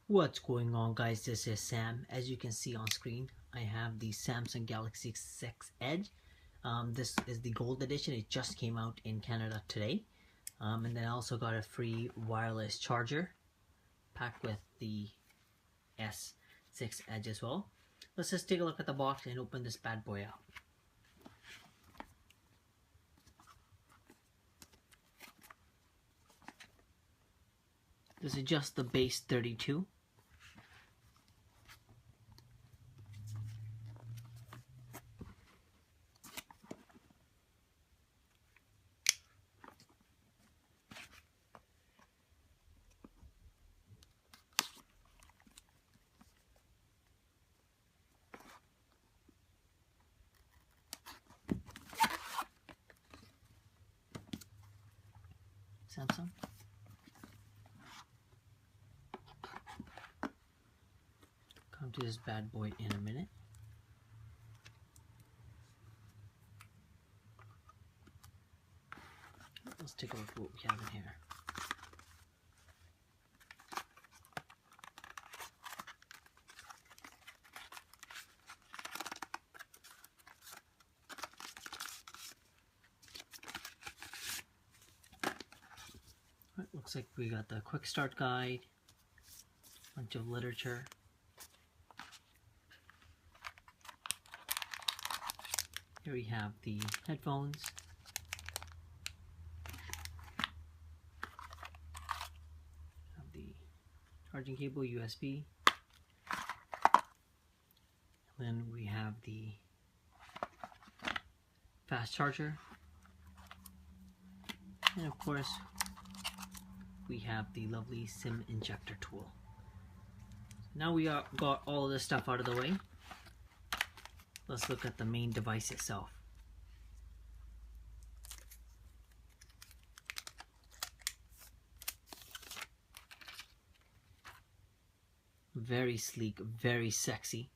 What's going on, guys? This is Sam. As you can see on screen, I have the Samsung Galaxy 6 Edge. This is the gold edition. It just came out in Canada today. And then I also got a free wireless charger packed with the S6 Edge as well. Let's just take a look at the box and open this bad boy up. This is just the base 32. Samsung. Come to this bad boy in a minute. Let's take a look at what we have in here. Looks like we got the quick start guide, bunch of literature. Here we have the headphones. Have the charging cable, USB. And then we have the fast charger. And of course, we have the lovely SIM injector tool. Now we got all of this stuff out of the way. Let's look at the main device itself. Very sleek, very sexy.